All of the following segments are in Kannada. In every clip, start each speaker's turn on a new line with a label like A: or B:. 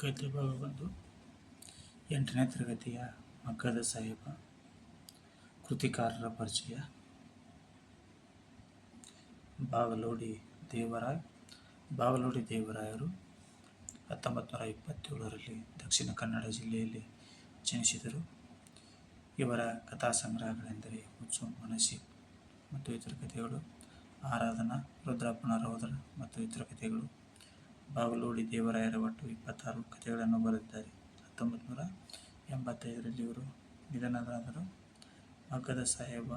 A: ಕಥೆ ಭಾಗ ಒಂದು 8ನೇ ತರಗತಿಯ ಮಗ್ಗದ ಸಾಹೇಬ. ಕೃತಿಕಾರರ ಪರಿಚಯ. ಬಾಗಲೋಡಿ ದೇವರಾಯರು 1927ರಲ್ಲಿ ದಕ್ಷಿಣ ಕನ್ನಡ ಜಿಲ್ಲೆಯಲ್ಲಿ ಜನಿಸಿದರು. ಇವರ ಕಥಾ ಸಂಗ್ರಹಗಳೆಂದರೆ ಹುಚ್ಚು ಮನಸ್ಸಿ ಮತ್ತು ಇತರ ಕಥೆಗಳು, ಆರಾಧನಾ, ರುದ್ರಪ್ಪನ ರೌದ್ರ ಮತ್ತು ಇತರ ಕಥೆಗಳು. ಬಾಗಲೋಡಿ ದೇವರಾಯರು ಒಟ್ಟು 26 ಕಥೆಗಳನ್ನು ಬರೆದಿದ್ದಾರೆ. 1985ರಲ್ಲಿ ಇವರು ನಿಧನರಾದರು. ಮಗ್ಗದ ಸಾಹೇಬ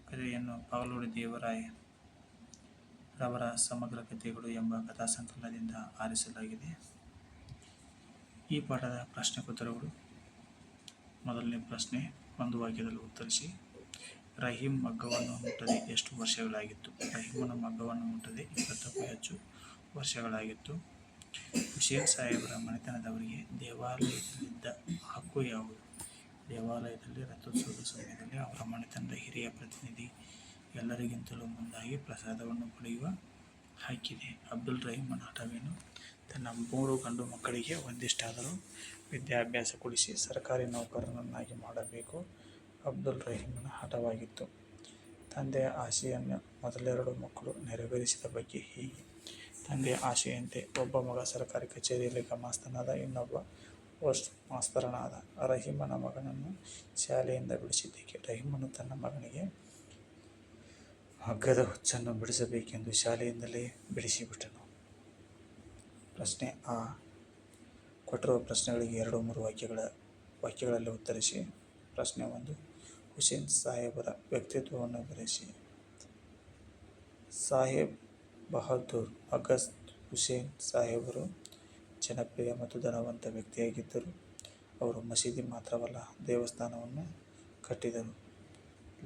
A: ಕಥೆಯನ್ನು ಬಾಗಲೋಡಿ ದೇವರಾಯ ರವರ ಸಮಗ್ರ ಕಥೆಗಳು ಎಂಬ ಕಥಾ ಸಂಕಲನದಿಂದ ಆರಿಸಲಾಗಿದೆ. ಈ ಪಾಠದ ಪ್ರಶ್ನೆಗೋತ್ತರಗಳು. ಮೊದಲನೇ ಪ್ರಶ್ನೆ, ಒಂದು ವಾಕ್ಯದಲ್ಲಿ ಉತ್ತರಿಸಿ. ರಹೀಂ ಮಗ್ಗವನ್ನು ಮುಟ್ಟದೆ ಎಷ್ಟು ವರ್ಷಗಳಾಗಿತ್ತು? ರಹೀಮನ ಮಗ್ಗವನ್ನು ಮುಟ್ಟದೆ 20ಕ್ಕೂ ಹೆಚ್ಚು ವರ್ಷಗಳಾಗಿತ್ತು. ಹುಸೇನ್ ಸಾಹೇಬರ ಮನೆತನದವರಿಗೆ ದೇವಾಲಯದಲ್ಲಿದ್ದ ಹಕ್ಕು ಯಾವುದು? ದೇವಾಲಯದಲ್ಲಿ ರಥೋತ್ಸವದ ಸಮಯದಲ್ಲಿ ಅವರ ಮನೆತನದ ಹಿರಿಯ ಪ್ರತಿನಿಧಿ ಎಲ್ಲರಿಗಿಂತಲೂ ಮುಂದಾಗಿ ಪ್ರಸಾದವನ್ನು ಪಡೆಯುವ ಹಕ್ಕಿದೆ. ಅಬ್ದುಲ್ ರಹೀಮನ ಹಠವೇನು? ತನ್ನ 3 ಗಂಡು ಮಕ್ಕಳಿಗೆ ಒಂದಿಷ್ಟಾದರೂ ವಿದ್ಯಾಭ್ಯಾಸ ಕೊಡಿಸಿ ಸರ್ಕಾರಿ ನೌಕರನನ್ನಾಗಿ ಮಾಡಬೇಕು ಅಬ್ದುಲ್ ರಹೀಮನ ಹಠವಾಗಿತ್ತು. ತಂದೆಯ ಆಸೆಯನ್ನು ಮೊದಲೆರಡು ಮಕ್ಕಳು ನೆರವೇರಿಸಿದ ಬಗ್ಗೆ ಹೀಗೆ. ತಂದೆಯ ಆಸೆಯಂತೆ ಒಬ್ಬ ಮಗ ಸರ್ಕಾರಿ ಕಚೇರಿಯಲ್ಲಿ ಗುಮಾಸ್ತನಾದ, ಇನ್ನೊಬ್ಬ ಪೋಸ್ಟ್ ಮಾಸ್ತರನಾದ. ರಹೀಮನ ಮಗನನ್ನು ಶಾಲೆಯಿಂದ ಬಿಡಿಸಿದ್ದಕ್ಕೆ? ರಹೀಮನು ತನ್ನ ಮಗನಿಗೆ ಮಗ್ಗದ ಹುಚ್ಚನ್ನು ಬಿಡಿಸಬೇಕೆಂದು ಶಾಲೆಯಿಂದಲೇ ಬಿಡಿಸಿಬಿಟ್ಟನು. ಪ್ರಶ್ನೆ ಆ. ಕೊಟ್ಟಿರುವ ಪ್ರಶ್ನೆಗಳಿಗೆ 2-3 ವಾಕ್ಯಗಳಲ್ಲಿ ಉತ್ತರಿಸಿ. ಪ್ರಶ್ನೆ 1, ಹುಸೇನ್ ಸಾಹೇಬರ ವ್ಯಕ್ತಿತ್ವವನ್ನು ವಿವರಿಸಿ. ಸಾಹೇಬ್ ಬಹದ್ದೂರ್ ಅಗಸ್ತ್ ಹುಸೇನ್ ಸಾಹೇಬರು ಜನಪ್ರಿಯ ಮತ್ತು ಧನವಂತ ವ್ಯಕ್ತಿಯಾಗಿದ್ದರು. ಅವರು ಮಸೀದಿ ಮಾತ್ರವಲ್ಲ, ದೇವಸ್ಥಾನವನ್ನು ಕಟ್ಟಿದರು.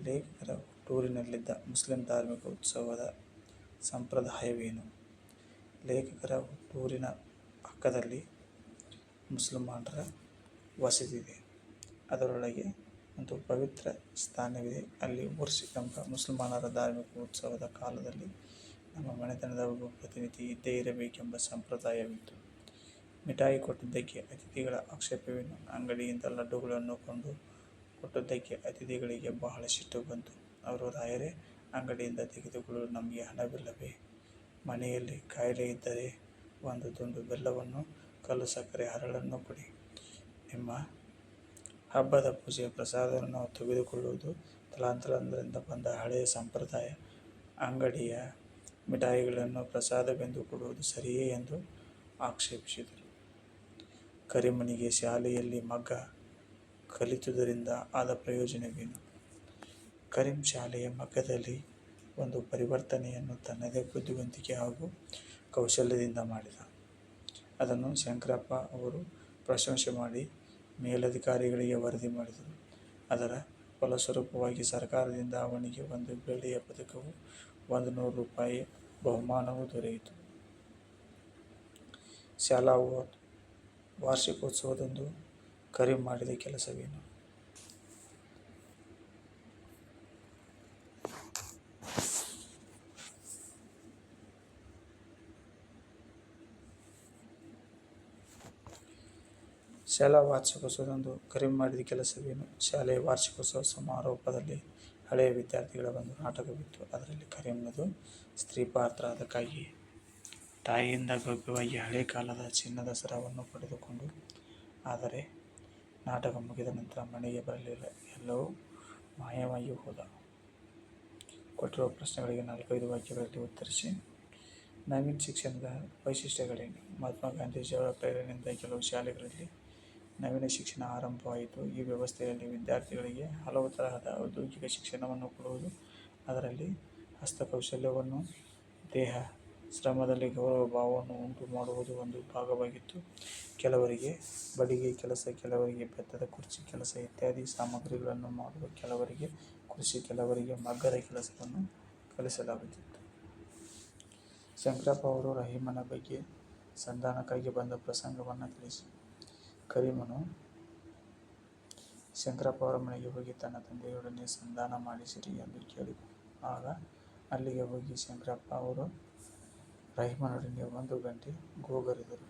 A: ಲೇಖಕರ ಹುಟ್ಟೂರಿನಲ್ಲಿದ್ದ ಮುಸ್ಲಿಂ ಧಾರ್ಮಿಕ ಉತ್ಸವದ ಸಂಪ್ರದಾಯವೇನು? ಲೇಖಕರ ಹುಟ್ಟೂರಿನ ಪಕ್ಕದಲ್ಲಿ ಮುಸಲ್ಮಾನರ ವಸತಿಯಿದೆ. ಅದರೊಳಗೆ ಒಂದು ಪವಿತ್ರ ಸ್ಥಾನವಿದೆ. ಅಲ್ಲಿ ಉರ್ಸ್ ಎಂಬ ಮುಸಲ್ಮಾನರ ಧಾರ್ಮಿಕ ಉತ್ಸವದ ಕಾಲದಲ್ಲಿ ನಮ್ಮ ಮನೆತನದ ಒಬ್ಬ ಪ್ರತಿನಿಧಿ ಇದ್ದೇ ಇರಬೇಕೆಂಬ ಸಂಪ್ರದಾಯವಿತ್ತು. ಮಿಠಾಯಿ ಕೊಟ್ಟಿದ್ದಕ್ಕೆ ಅತಿಥಿಗಳ ಆಕ್ಷೇಪವೇನು? ಅಂಗಡಿಯಿಂದ ಲಡ್ಡುಗಳನ್ನು ಕೊಂಡು ಕೊಟ್ಟದ್ದಕ್ಕೆ ಅತಿಥಿಗಳಿಗೆ ಬಹಳ ಸಿಟ್ಟು ಬಂತು. ಅವರು, ರಾಯರೇ, ಅಂಗಡಿಯಿಂದ ತೆಗೆದುಕೊಳ್ಳಲು ನಮಗೆ ಹಣವಿಲ್ಲವೇ? ಮನೆಯಲ್ಲಿ ಕಾಯಿಲೆ ಇದ್ದರೆ ಒಂದು ತುಂಡು ಬೆಲ್ಲವನ್ನು, ಕಲ್ಲು ಸಕ್ಕರೆ, ಹರಳನ್ನು ಕೊಡಿ. ನಿಮ್ಮ ಹಬ್ಬದ ಪೂಜೆಯ ಪ್ರಸಾದವನ್ನು ನಾವು ತೆಗೆದುಕೊಳ್ಳುವುದು ತಲಾಂತರದಿಂದ ಬಂದ ಹಳೆಯ ಸಂಪ್ರದಾಯ. ಅಂಗಡಿಯ ಮಿಠಾಯಿಗಳನ್ನು ಪ್ರಸಾದವೆಂದು ಕೊಡುವುದು ಸರಿಯೇ ಎಂದು ಆಕ್ಷೇಪಿಸಿದರು. ಕರೀಮನಿಗೆ ಶಾಲೆಯಲ್ಲಿ ಮಗ್ಗ ಕಲಿತುದರಿಂದ ಆದ ಪ್ರಯೋಜನವೇನು? ಕರೀಂ ಶಾಲೆಯ ಮಗ್ಗದಲ್ಲಿ ಒಂದು ಪರಿವರ್ತನೆಯನ್ನು ತನ್ನದೇ ಬುದ್ಧಿವಂತಿಕೆ ಹಾಗೂ ಕೌಶಲ್ಯದಿಂದ ಮಾಡಿದ. ಅದನ್ನು ಶಂಕರಪ್ಪ ಅವರು ಪ್ರಶಂಸೆ ಮಾಡಿ ಮೇಲಧಿಕಾರಿಗಳಿಗೆ ವರದಿ ಮಾಡಿದರು. ಅದರ ಫಲಸ್ವರೂಪವಾಗಿ ಸರ್ಕಾರದಿಂದ ಅವನಿಗೆ 1 ಬೆಳ್ಳಿಯ ಪದಕವೂ 100 ರೂಪಾಯಿ ಬಹುಮಾನವೂ ದೊರೆಯಿತು. ಶಾಲಾ ವಾರ್ಷಿಕೋತ್ಸವದಂದು ಕರೀಂ ಮಾಡಿದ ಕೆಲಸವೇನು? ಶಾಲಾ ವಾರ್ಷಿಕೋತ್ಸವದಂದು ಕರೀಂ ಮಾಡಿದ ಕೆಲಸವೇನು? ಶಾಲೆಯ ವಾರ್ಷಿಕೋತ್ಸವ ಸಮಾರೋಪದಲ್ಲಿ ಹಳೆಯ ವಿದ್ಯಾರ್ಥಿಗಳ ಒಂದು ನಾಟಕವಿತ್ತು. ಅದರಲ್ಲಿ ಕರೀಂನದು ಸ್ತ್ರೀ ಪಾತ್ರ. ಅದಕ್ಕಾಗಿ ತಾಯಿಯಿಂದ ಗೌಪ್ಯವಾಗಿ ಹಳೆ ಕಾಲದ ಚಿನ್ನದ ಸರವನ್ನು ಪಡೆದುಕೊಂಡು, ಆದರೆ ನಾಟಕ ಮುಗಿದ ನಂತರ ಮನೆಗೆ ಬರಲಿಲ್ಲ. ಎಲ್ಲವೂ ಮಾಯವಾಗಿ ಹೋದ. ಕೊಟ್ಟಿರುವ ಪ್ರಶ್ನೆಗಳಿಗೆ 4-5 ವಾಕ್ಯಗಳಲ್ಲಿ ಉತ್ತರಿಸಿ. ನವೀನ ಶಿಕ್ಷಣದ ವೈಶಿಷ್ಟ್ಯಗಳೇನು? ಮಹಾತ್ಮ ಗಾಂಧೀಜಿಯವರ ಪ್ರೇರಣೆಯಿಂದ ಕೆಲವು ಶಾಲೆಗಳಲ್ಲಿ ನವೀನ ಶಿಕ್ಷಣ ಆರಂಭವಾಯಿತು. ಈ ವ್ಯವಸ್ಥೆಯಲ್ಲಿ ವಿದ್ಯಾರ್ಥಿಗಳಿಗೆ ಹಲವು ತರಹದ ಔದ್ಯೋಗಿಕ ಶಿಕ್ಷಣವನ್ನು ಕೊಡುವುದು, ಅದರಲ್ಲಿ ಹಸ್ತಕೌಶಲ್ಯವನ್ನು, ದೇಹ ಶ್ರಮದಲ್ಲಿ ಗೌರವ ಭಾವವನ್ನು ಉಂಟು ಮಾಡುವುದು ಒಂದು ಭಾಗವಾಗಿತ್ತು. ಕೆಲವರಿಗೆ ಬಡಿಗೆ ಕೆಲಸ, ಕೆಲವರಿಗೆ ಬೆತ್ತದ ಕುರ್ಚಿ ಕೆಲಸ ಇತ್ಯಾದಿ ಸಾಮಗ್ರಿಗಳನ್ನು ಮಾಡುವ, ಕೆಲವರಿಗೆ ಕೃಷಿ, ಕೆಲವರಿಗೆ ಮಗ್ಗದ ಕೆಲಸವನ್ನು ಕಲಿಸಲಾಗುತ್ತಿತ್ತು. ಶಂಕರಪ್ಪ ಅವರು ರಹೀಮನ ಬಗ್ಗೆ ಸಂಧಾನಕ್ಕಾಗಿ ಬಂದ ಪ್ರಸಂಗವನ್ನು ತಿಳಿಸಿ. ಕರೀಮನು ಶಂಕರಪ್ಪ ಅವರ ಮನೆಗೆ ಹೋಗಿ ತನ್ನ ತಂದೆಯೊಡನೆ ಸಂಧಾನ ಮಾಡಿಸಿರಿ ಎಂದು ಕೇಳಿದನು. ಆಗ ಅಲ್ಲಿಗೆ ಹೋಗಿ ಶಂಕರಪ್ಪ ಅವರು ರಹೀಮನೊಡನೆ 1 ಗಂಟೆ ಗೋಗರಿದರು.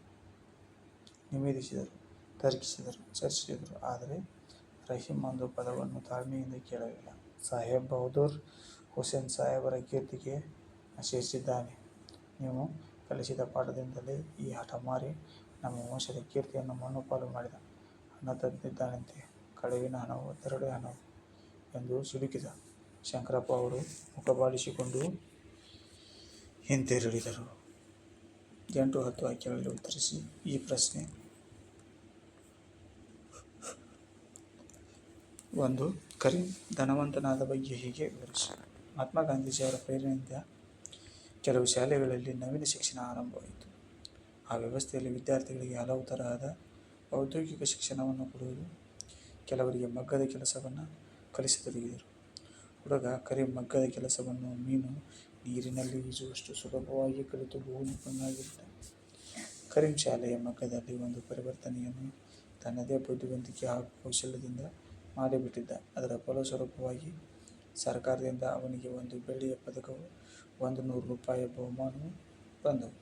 A: ನಿವೇದಿಸಿದರು, ತರ್ಕಿಸಿದರು, ಚರ್ಚಿಸಿದರು. ಆದರೆ ರಹೀಮ್ ಒಂದು ಪದವನ್ನು ತಾಳ್ಮೆಯಿಂದ ಕೇಳಲಿಲ್ಲ. ಸಾಹೇಬ್ ಬಹದ್ದೂರ್ ಹುಸೇನ್ ಸಾಹೇಬರ ಕೀರ್ತಿಗೆ ನಶಿಸಿದ್ದಾನೆ. ನೀವು ಕಲಿಸಿದ ಪಾಠದಿಂದಲೇ ಈ ಹಠಮಾರಿ ನಮ್ಮ ವಂಶದ ಕೀರ್ತಿಯನ್ನು ಮಣ್ಣುಪಾಲು ಮಾಡಿದ. ಹಣ ತಂದಿದ್ದಾನಂತೆ, ಕಳುವಿನ ಹಣವೋ ದರೋಡೆ ಹಣವೋ ಎಂದು ಸಿಡುಕಿದ ಶಂಕರಪ್ಪ ಅವರು ಮುಖಬಾಡಿಸಿಕೊಂಡು ಹಿಂತಿರುಗಿದರು. 8-10 ವಾಕ್ಯಗಳಲ್ಲಿ ಉತ್ತರಿಸಿ ಈ ಪ್ರಶ್ನೆ. 1. ಕರೀಂ ಧನವಂತನಾದ ಬಗ್ಗೆ ಹೀಗೆ ವಿವರಿಸಿ. ಮಹಾತ್ಮ ಗಾಂಧೀಜಿಯವರ ಪ್ರೇರಣೆಯಿಂದ ಕೆಲವು ಶಾಲೆಗಳಲ್ಲಿ ನವೀನ ಶಿಕ್ಷಣ ಆರಂಭವಾಯಿತು. ಆ ವ್ಯವಸ್ಥೆಯಲ್ಲಿ ವಿದ್ಯಾರ್ಥಿಗಳಿಗೆ ಹಲವು ತರಹದ ಔದ್ಯೋಗಿಕ ಶಿಕ್ಷಣವನ್ನು ಕೊಡುವುದು, ಕೆಲವರಿಗೆ ಮಗ್ಗದ ಕೆಲಸವನ್ನು ಕಲಿಸತೊಡಗಿದರು. ಹುಡುಗ ಕರೀಂ ಮಗ್ಗದ ಕೆಲಸವನ್ನು ಮೀನು ನೀರಿನಲ್ಲಿ ಈಜುವಷ್ಟು ಸುಲಭವಾಗಿ ಕಲಿತು ಬಹು ನಿಪುಣನಾಗಿದ್ದ. ಕರೀಂ ಶಾಲೆಯ ಮಗ್ಗದಲ್ಲಿ ಒಂದು ಪರಿವರ್ತನೆಯನ್ನು ತನ್ನದೇ ಬುದ್ಧಿವಂತಿಕೆ ಹಾಗೂ ಕೌಶಲ್ಯದಿಂದ ಮಾಡಿಬಿಟ್ಟಿದ್ದ. ಅದರ ಫಲಸ್ವರೂಪವಾಗಿ ಸರ್ಕಾರದಿಂದ ಅವನಿಗೆ ಒಂದು ಬೆಳ್ಳಿಯ ಪದಕವೂ 100 ರೂಪಾಯಿ ಬಹುಮಾನವೂ ಬಂದವು.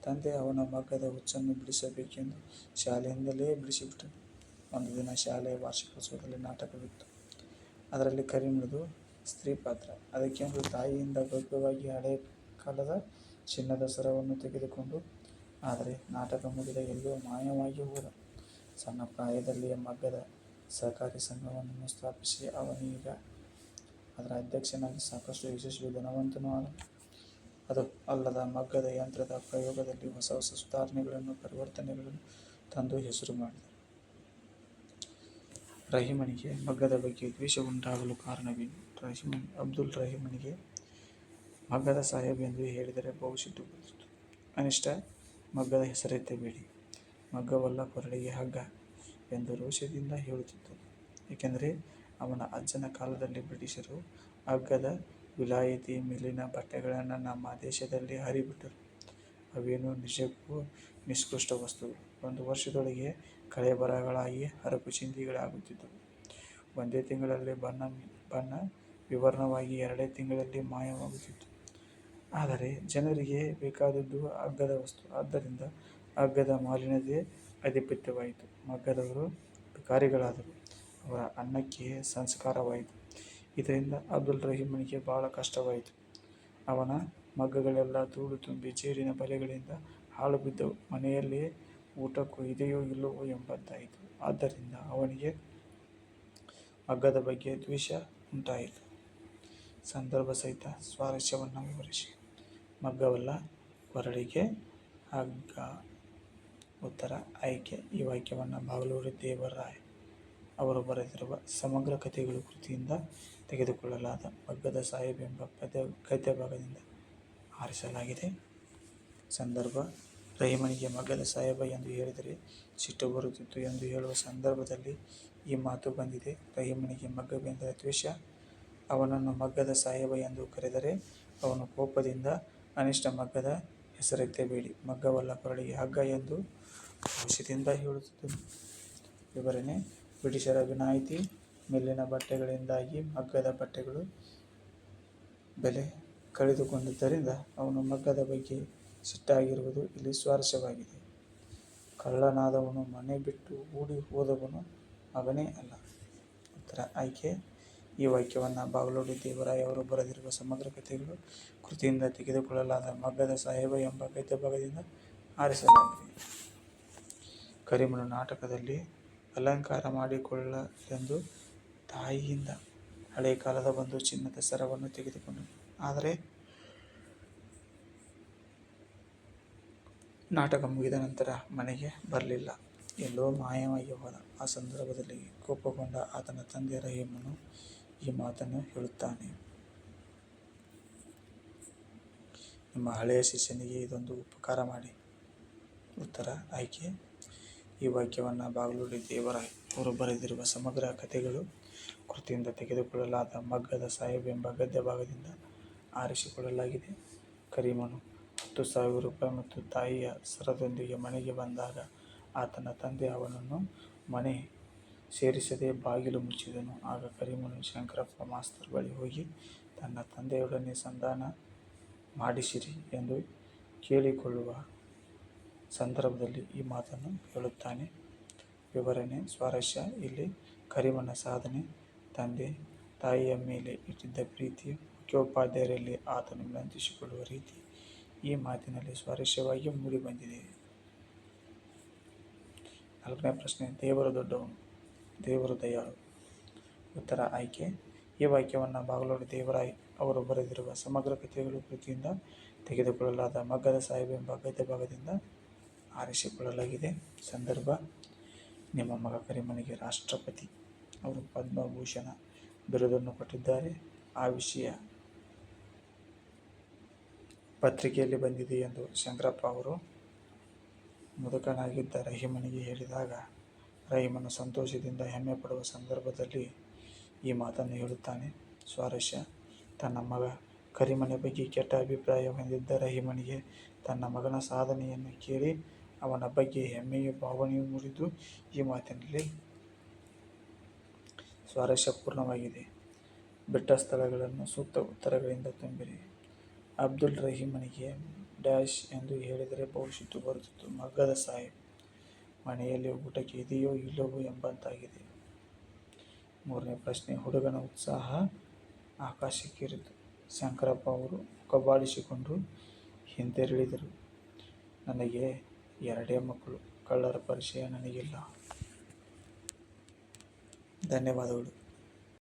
A: ತಂದೆ ಅವನ ಮಗ್ಗದ ಹುಚ್ಚನ್ನು ಬಿಡಿಸಬೇಕೆಂದು ಶಾಲೆಯಿಂದಲೇ ಬಿಡಿಸಿಬಿಟ್ಟನು. ಒಂದು ದಿನ ಶಾಲೆಯ ವಾರ್ಷಿಕೋತ್ಸವದಲ್ಲಿ ನಾಟಕವಿತ್ತು. ಅದರಲ್ಲಿ ಕರೀಂನದು ಸ್ತ್ರೀ ಪಾತ್ರ. ಅದಕ್ಕೆಂದು ತಾಯಿಯಿಂದ ಭವ್ಯವಾಗಿ ಹಳೆಯ ಕಾಲದ ಚಿನ್ನದ ಸರವನ್ನು ತೆಗೆದುಕೊಂಡು, ಆದರೆ ನಾಟಕ ಮುಗಿದ ಎಲ್ಲೋ ಮಾಯವಾಗಿ ಹೋದ. ಸಣ್ಣ ಪ್ರಾಯದಲ್ಲಿಯೇ ಮಗ್ಗದ ಸಹಕಾರಿ ಸಂಘವನ್ನು ಸ್ಥಾಪಿಸಿ ಅವನೀಗ ಅದರ ಅಧ್ಯಕ್ಷನಾಗಿ ಸಾಕಷ್ಟು ಯಶಸ್ವಿ ಧನವಂತನೂ ಆದ. ಅದು ಅಲ್ಲದ ಮಗ್ಗದ ಯಂತ್ರದ ಪ್ರಯೋಗದಲ್ಲಿ ಹೊಸ ಹೊಸ ಸುಧಾರಣೆಗಳನ್ನು ಪರಿವರ್ತನೆಗಳನ್ನು ತಂದು ಹೆಸರು ಮಾಡಿದ. ರಹೀಮನಿಗೆ ಮಗ್ಗದ ಬಗ್ಗೆ ದ್ವೇಷ ಉಂಟಾಗಲು ಕಾರಣವೇನು? ಅಬ್ದುಲ್ ರಹೀಮನಿಗೆ ಮಗ್ಗದ ಸಾಹೇಬ್ ಎಂದು ಹೇಳಿದರೆ ಬಹು ಸಿಟ್ಟು ಬರುತ್ತಿತ್ತು. ಅನಿಷ್ಟ ಮಗ್ಗದ ಹೆಸರೆತ್ತಬೇಡಿ, ಮಗ್ಗವಲ್ಲ ಕೊರಳಿಗೆ ಹಗ್ಗ ಎಂದು ರೋಷದಿಂದ ಹೇಳುತ್ತಿದ್ದನು. ಏಕೆಂದರೆ ಅವನ ಅಜ್ಜನ ಕಾಲದಲ್ಲಿ ಬ್ರಿಟಿಷರು ಹಗ್ಗದ ವಿಲಾಯಿತಿ ಮಿಲ್ಲಿನ ಬಟ್ಟೆಗಳನ್ನು ನಮ್ಮ ದೇಶದಲ್ಲಿ ಹರಿಬಿಟ್ಟರು. ಅವೇನು ನಿಜಕ್ಕೂ ನಿಷ್ಕೃಷ್ಟ ವಸ್ತುಗಳು. 1 ವರ್ಷದೊಳಗೆ ಕಳೆಬರಗಳಾಗಿ ಹರಕು ಚಿಂದಿಗಳಾಗುತ್ತಿದ್ದವು. ಒಂದೇ ತಿಂಗಳಲ್ಲಿ ಬಣ್ಣ ವಿವರ್ಣವಾಗಿ 2 ತಿಂಗಳಲ್ಲಿ ಮಾಯವಾಗುತ್ತಿತ್ತು. ಆದರೆ ಜನರಿಗೆ ಬೇಕಾದದ್ದು ಹಗ್ಗದ ವಸ್ತು. ಆದ್ದರಿಂದ ಹಗ್ಗದ ಮಾಲಿನ್ಯದೇ ಆಧಿಪತ್ಯವಾಯಿತು. ಮಗ್ಗದವರು ಭಿಕಾರಿಗಳಾದರು. ಅವರ ಅನ್ನಕ್ಕೆ ಸಂಸ್ಕಾರವಾಯಿತು. ಇದರಿಂದ ಅಬ್ದುಲ್ ರಹೀಮನಿಗೆ ಬಹಳ ಕಷ್ಟವಾಯಿತು. ಅವನ ಮಗ್ಗಗಳೆಲ್ಲ ಧೂಳು ತುಂಬಿ ಜೇಡಿನ ಬಲೆಗಳಿಂದ ಹಾಳು ಬಿದ್ದವು. ಮನೆಯಲ್ಲಿ ಊಟಕ್ಕೂ ಇದೆಯೋ ಇಲ್ಲವೋ ಎಂಬಂತಾಯಿತು. ಆದ್ದರಿಂದ ಅವನಿಗೆ ಮಗ್ಗದ ಬಗ್ಗೆ ದ್ವೇಷ ಉಂಟಾಯಿತು. ಸಂದರ್ಭ ಸಹಿತ ಸ್ವಾರಸ್ಯವನ್ನು ವಿವರಿಸಿ. ಮಗ್ಗವಲ್ಲ ಕೊರಳಿಗೆ ಹಗ್ಗ. ಉತ್ತರ ಆಯ್ಕೆ. ಈ ವಾಕ್ಯವನ್ನು ಬಾಗಲೂರು ದೇವರಾಯ ಅವರು ಬರೆದಿರುವ ಸಮಗ್ರ ಕಥೆಗಳು ಕೃತಿಯಿಂದ ತೆಗೆದುಕೊಳ್ಳಲಾದ. ಮಗ್ಗದ ಸಾಹೇಬ್ ಎಂಬ ಗದ್ಯಭಾಗದಿಂದ ಆರಿಸಲಾಗಿದೆ. ಸಂದರ್ಭ: ರಹೀಮನಿಗೆ ಮಗ್ಗದ ಸಾಹೇಬ ಎಂದು ಹೇಳಿದರೆ ಸಿಟ್ಟು ಬರುತ್ತಿತ್ತು ಎಂದು ಹೇಳುವ ಸಂದರ್ಭದಲ್ಲಿ ಈ ಮಾತು ಬಂದಿದೆ. ರಹೀಮನಿಗೆ ಮಗ್ಗವೆಂದರೆ ದ್ವೇಷ. ಅವನನ್ನು ಮಗ್ಗದ ಸಾಹೇಬ ಎಂದು ಕರೆದರೆ ಅವನು ಕೋಪದಿಂದ ಅನಿಷ್ಟ ಮಗ್ಗದ ಹೆಸರೆತ್ತಬೇಡಿ, ಮಗ್ಗವಲ್ಲ ಕೊರಳಿಗೆ ಹಗ್ಗ ಎಂದು ರೋಷದಿಂದ ಹೇಳುತ್ತಿದ್ದನು. ವಿವರಣೆ: ಬ್ರಿಟಿಷರ ವಿನಾಯಿತಿ ಮಿಲ್ಲಿನ ಬಟ್ಟೆಗಳಿಂದಾಗಿ ಮಗ್ಗದ ಬಟ್ಟೆಗಳು ಬೆಲೆ ಕಳೆದುಕೊಂಡಿದ್ದರಿಂದ ಅವನು ಮಗ್ಗದ ಬಗ್ಗೆ ಸಿಟ್ಟಾಗಿರುವುದು ಇಲ್ಲಿ ಸ್ವಾರಸ್ಯವಾಗಿದೆ. ಕಳ್ಳನಾದವನು ಮನೆ ಬಿಟ್ಟು ಓಡಿ ಹೋದವನು ಮಗನೇ ಅಲ್ಲ. ಉತ್ತರ ಆಯ್ಕೆ. ಈ ವಾಕ್ಯವನ್ನು ಬಾಗಲೂರು ದೇವರಾಯ ಅವರು ಬರೆದಿರುವ ಸಮಗ್ರ ಕಥೆಗಳು ಕೃತಿಯಿಂದ ತೆಗೆದುಕೊಳ್ಳಲಾದ. ಮಗ್ಗದ ಸಾಹೇಬ ಎಂಬ ಗದ್ಯಭಾಗದಿಂದ ಆರಿಸಲಾಗಿದೆ. ಕರೀಮನು ನಾಟಕದಲ್ಲಿ ಅಲಂಕಾರ ಮಾಡಿಕೊಳ್ಳಲೆಂದು ತಾಯಿಯಿಂದ ಹಳೆಯ ಕಾಲದ ಒಂದು ಚಿನ್ನದ ಸರವನ್ನು ತೆಗೆದುಕೊಂಡನು. ಆದರೆ ನಾಟಕ ಮುಗಿದ ನಂತರ ಮನೆಗೆ ಬರಲಿಲ್ಲ, ಎಲ್ಲೋ ಮಾಯವಾಗಿ ಹೋದ. ಆ ಸಂದರ್ಭದಲ್ಲಿ ಕೋಪಗೊಂಡ ಆತನ ತಂದೆ ರಹೀಮನು ಈ ಮಾತನ್ನು ಹೇಳುತ್ತಾನೆ: ನಿಮ್ಮ ಹಳೆಯ ಶಿಷ್ಯನಿಗೆ ಇದೊಂದು ಉಪಕಾರ ಮಾಡಿ. ಉತ್ತರ ಆಯ್ಕೆ. ಈ ವಾಕ್ಯವನ್ನು ಬಾಗಲೂರು ದೇವರಾಯ ಅವರು ಬರೆದಿರುವ ಸಮಗ್ರ ಕಥೆಗಳು ಕೃತಿಯಿಂದ ತೆಗೆದುಕೊಳ್ಳಲಾದ. ಮಗ್ಗದ ಸಾಹೇಬ್ ಎಂಬ ಗದ್ಯಭಾಗದಿಂದ ಆರಿಸಿಕೊಳ್ಳಲಾಗಿದೆ. ಕರೀಮನು 10,000 ರೂಪಾಯಿ ಮತ್ತು ತಾಯಿಯ ಸರದೊಂದಿಗೆ ಮನೆಗೆ ಬಂದಾಗ ಆತನ ತಂದೆ ಅವನನ್ನು ಮನೆ ಸೇರಿಸದೆ ಬಾಗಿಲು ಮುಚ್ಚಿದನು. ಆಗ ಕರೀಮನು ಶಂಕರಪ್ಪ ಮಾಸ್ತರ್ ಬಳಿ ಹೋಗಿ ತನ್ನ ತಂದೆಯೊಡನೆ ಸಂಧಾನ ಮಾಡಿಸಿರಿ ಎಂದು ಕೇಳಿಕೊಳ್ಳುವ ಸಂದರ್ಭದಲ್ಲಿ ಈ ಮಾತನ್ನು ಹೇಳುತ್ತಾನೆ. ವಿವರಣೆ ಸ್ವಾರಸ್ಯ ಇಲ್ಲಿ ಕರೀಮನ ಸಾಧನೆ, ತಂದೆ ತಾಯಿಯ ಮೇಲೆ ಇಟ್ಟಿದ್ದ ಪ್ರೀತಿ, ಮುಖ್ಯೋಪಾಧ್ಯಾಯರಲ್ಲಿ ಆತನು ವಿನಂತಿಸಿಕೊಳ್ಳುವ ರೀತಿ ಈ ಮಾತಿನಲ್ಲಿ ಸ್ವಾರಸ್ಯವಾಗಿ ಮೂಡಿಬಂದಿದೆ. 4ನೇ ಪ್ರಶ್ನೆ, ದೇವರು ದೊಡ್ಡವನು, ದೇವರು ದಯಾಳು. ಉತ್ತರ ಆಯ್ಕೆ. ಈ ವಾಕ್ಯವನ್ನು ಬಾಗಲೋಡಿ ದೇವರಾಯ್ ಅವರು ಬರೆದಿರುವ ಸಮಗ್ರ ಕಥೆಗಳು ಕೃತಿಯಿಂದ ತೆಗೆದುಕೊಳ್ಳಲಾದ ಮಗ್ಗದ ಸಾಹೇಬ್ ಎಂಬ ಗದ್ಯ ಭಾಗದಿಂದ ಆರಿಸಿಕೊಳ್ಳಲಾಗಿದೆ. ಸಂದರ್ಭ: ನಿಮ್ಮ ಮಗ ಕರೀಮನಿಗೆ ರಾಷ್ಟ್ರಪತಿ ಅವರು ಪದ್ಮಭೂಷಣ ಬಿರುದನ್ನು ಕೊಟ್ಟಿದ್ದಾರೆ. ಆ ವಿಷಯ ಪತ್ರಿಕೆಯಲ್ಲಿ ಬಂದಿದೆ ಎಂದು ಶಂಕರಪ್ಪ ಅವರು ಮುದುಕನಾಗಿದ್ದ ರಹೀಮನಿಗೆ ಹೇಳಿದಾಗ ರಹೀಮನು ಸಂತೋಷದಿಂದ ಹೆಮ್ಮೆ ಪಡುವ ಸಂದರ್ಭದಲ್ಲಿ ಈ ಮಾತನ್ನು ಹೇಳುತ್ತಾನೆ. ಸ್ವಾರಸ್ಯ: ತನ್ನ ಮಗ ಕರೀಮನ ಬಗ್ಗೆ ಕೆಟ್ಟ ಅಭಿಪ್ರಾಯ ಹೊಂದಿದ್ದ ರಹೀಮನಿಗೆ ತನ್ನ ಮಗನ ಸಾಧನೆಯನ್ನು ಕೇಳಿ ಅವನ ಬಗ್ಗೆ ಹೆಮ್ಮೆಯ ಭಾವನೆಯು ಮೂಡಿದ್ದು ಈ ಮಾತಿನಲ್ಲಿ ಸ್ವಾರಸ್ಯಪೂರ್ಣವಾಗಿದೆ. ಬಿಟ್ಟ ಸ್ಥಳಗಳನ್ನು ಸೂಕ್ತ ಉತ್ತರಗಳಿಂದ ತುಂಬಿರಿ. ಅಬ್ದುಲ್ ರಹೀಮನಿಗೆ ಡ್ಯಾಶ್ ಎಂದು ಹೇಳಿದರೆ ಬಹುಶಿತ್ತು ಬರುತ್ತಿತ್ತು. ಮಗ್ಗದ ಸಾಹೇಬ್ ಮನೆಯಲ್ಲಿ ಊಟಕ್ಕೆ ಇದೆಯೋ ಇಲ್ಲವೋ ಎಂಬಂತಾಗಿದೆ. 3ನೇ ಪ್ರಶ್ನೆ, ಹುಡುಗನ ಉತ್ಸಾಹ ಆಕಾಶಕ್ಕೇರಿತು. ಶಂಕರಪ್ಪ ಅವರು ಮುಖಬಾಡಿಸಿಕೊಂಡು ಹಿಂತೆರಳಿದರು. ನನಗೆ 2 ಮಕ್ಕಳು, ಕಳ್ಳರ ಪರಿಚಯ ನನಗಿಲ್ಲ. ಧನ್ಯವಾದಗಳು.